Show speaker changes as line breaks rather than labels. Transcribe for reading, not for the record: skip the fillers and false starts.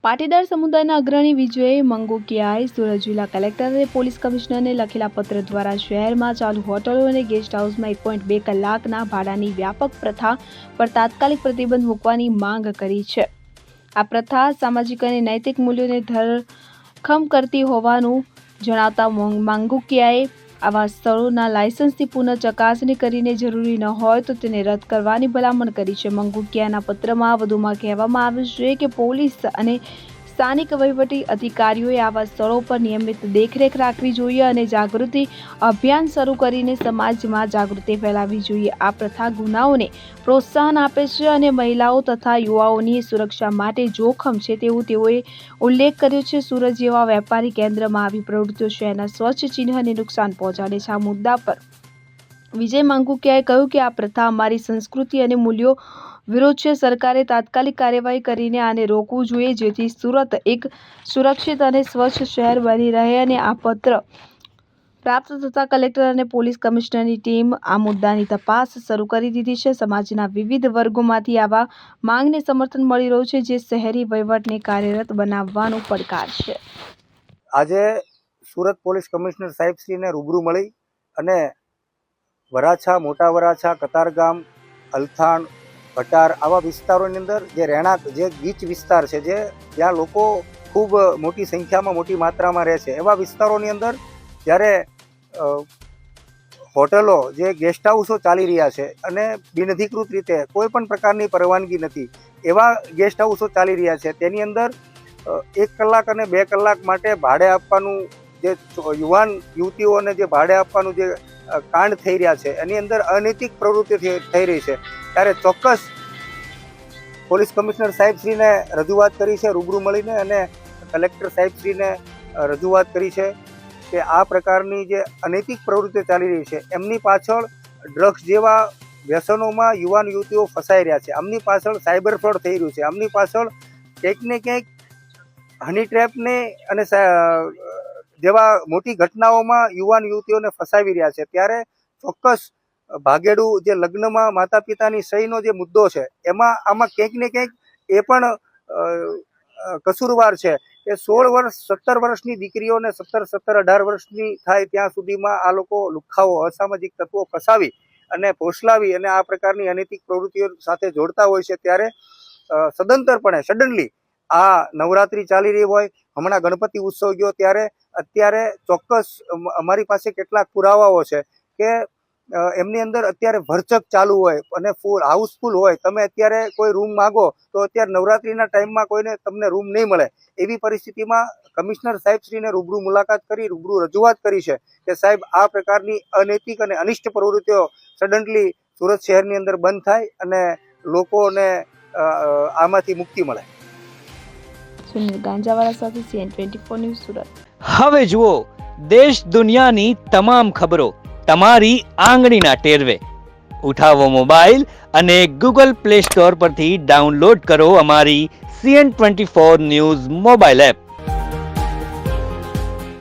પાટીદાર સમુદાયના અગ્રણી વિજય મંગુકિયાએ સુરત જિલ્લા કલેક્ટર અને પોલીસ કમિશનરને લખેલા પત્ર દ્વારા શહેરમાં ચાલુ હોટલો અને ગેસ્ટ હાઉસમાં 1.2 કલાકના ભાડાની વ્યાપક પ્રથા પર તાત્કાલિક પ્રતિબંધ મૂકવાની માંગ કરી છે। આ પ્રથા સામાજિક અને નૈતિક મૂલ્યોને ધરખમ કરતી હોવાનું જણાવતા મંગુકિયાએ આવા સ્થળોના લાયસન્સની પુનઃ ચકાસણી કરીને જરૂરી ન હોય તો તેને રદ કરવાની ભલામણ કરી છે। મંગુકિયાના પત્રમાં વધુમાં કહેવામાં આવ્યું છે કે પોલીસ અને સ્થાનિક વહીવટી અધિકારીઓએ આવા સ્થળો પર નિયમિત દેખરેખ રાખવી જોઈએ અને જાગૃતિ અભિયાન શરૂ કરીને સમાજમાં જાગૃતિ ફેલાવવી જોઈએ। આ પ્રથા ગુનાઓને પ્રોત્સાહન આપે છે અને મહિલાઓ તથા યુવાઓની સુરક્ષા માટે જોખમ છે તેવું તેઓએ ઉલ્લેખ કર્યો છે। સુરત જેવા વેપારી કેન્દ્રમાં આવી પ્રવૃત્તિઓ શહેરના સ્વચ્છ ચિહ્નને નુકસાન પહોંચાડે છે। આ મુદ્દા પર વિજય મંગુકિયાએ કહ્યું કે આ પ્રથા અમારી સંસ્કૃતિ અને મૂલ્યો વિરુદ્ધ છે। સરકારે તાત્કાલિક કાર્યવાહી કરીને આને રોકવું જોઈએ જેથી સુરત એક સુરક્ષિત અને સ્વચ્છ શહેર બની રહે અને આ પત્ર પ્રાપ્ત થતાં કલેક્ટર અને પોલીસ કમિશનરની ટીમ આ મુદ્દાની તપાસ શરૂ કરી દીધી છે। સમાજના વિવિધ વર્ગોમાંથી આવા માંગને સમર્થન મળી રહ્યું છે જે શહેરી વહીવટને કાર્યરત બનાવવાનો પડકાર છે।
આજે સુરત પોલીસ કમિશનર સાહેબશ્રીને રૂબરૂ મળી અને વરાછા, મોટા વરાછા, કતારગામ, અલથાણ, ભટાર આવા વિસ્તારોની અંદર જે રહેણાંક જે ગીચ વિસ્તાર છે જે જ્યાં લોકો ખૂબ મોટી સંખ્યામાં મોટી માત્રામાં રહે છે એવા વિસ્તારોની અંદર જ્યારે હોટલો જે ગેસ્ટ હાઉસો ચાલી રહ્યા છે અને બિનઅધિકૃત રીતે કોઈ પણ પ્રકારની પરવાનગી નથી એવા ગેસ્ટ હાઉસો ચાલી રહ્યા છે તેની અંદર 1 કલાક અને 2 કલાક માટે ભાડે આપવાનું જે યુવાન યુવતીઓને જે ભાડે આપવાનું જે કાંડ થઈ રહ્યા છે એની અંદર અનૈતિક પ્રવૃત્તિ થઈ રહી છે ત્યારે ચોક્કસ પોલીસ કમિશનર સાહેબશ્રીને રજૂઆત કરી છે રૂબરૂ મળીને અને કલેક્ટર સાહેબશ્રીને રજૂઆત કરી છે કે આ પ્રકારની જે અનૈતિક પ્રવૃત્તિઓ ચાલી રહી છે એમની પાછળ ડ્રગ્સ જેવા વ્યસનોમાં યુવાન યુવતીઓ ફસાઈ રહ્યા છે, આમની પાછળ સાયબર ફ્રોડ થઈ રહ્યું છે, આમની પાછળ ક્યાંક ને ક્યાંક હની ટ્રેપને અને જેવા મોટી ઘટનાઓમાં યુવાન યુવતીઓને ફસાવી રહ્યા છે। ત્યારે ચોક્કસ ભાગેડું જે લગ્નમાં માતા પિતાની સહીનો જે મુદ્દો છે એમાં આમાં ક્યાંક ને ક્યાંક એ પણ કસૂરવાર છે કે 16 વર્ષ 17 વર્ષની દીકરીઓને 17, 18 વર્ષની થાય ત્યાં સુધીમાં આ લોકો લુખ્ખાઓ અસામાજિક તત્વો ફસાવી અને ફોસલાવી અને આ પ્રકારની અનૈતિક પ્રવૃત્તિઓ સાથે જોડતા હોય છે। ત્યારે સદંતરપણે સડનલી આ નવરાત્રિ ચાલી રહી હોય, હમણાં ગણપતિ ઉત્સવ ગયો ત્યારે અત્યારે ચોક્કસ અમારી પાસે કેટલાક પુરાવાઓ છે કે એમની અંદર અત્યારે ભરચક ચાલુ હોય અને ફૂલ હાઉસફુલ હોય, તમે અત્યારે કોઈ રૂમ માગો તો અત્યારે નવરાત્રિના ટાઈમમાં કોઈને તમને રૂમ નહીં મળે એવી પરિસ્થિતિમાં કમિશનર સાહેબશ્રીને રૂબરૂ મુલાકાત કરી રૂબરૂ રજૂઆત કરી છે કે સાહેબ આ પ્રકારની અનૈતિક અને અનિષ્ટ પ્રવૃત્તિઓ સડનલી સુરત શહેરની અંદર બંધ થાય અને લોકોને આમાંથી મુક્તિ મળે।
સુનિલ ગાંજાવાલા સાથે CN24 ન્યૂઝ સુરત।
હવે જુઓ દેશ દુનિયાની તમામ ખબરો તમારી આંગળીના ટેરવે। ઉઠાવો મોબાઈલ અને Google Play Store પરથી ડાઉનલોડ કરો અમારી CN24 ન્યૂઝ મોબાઈલ એપ।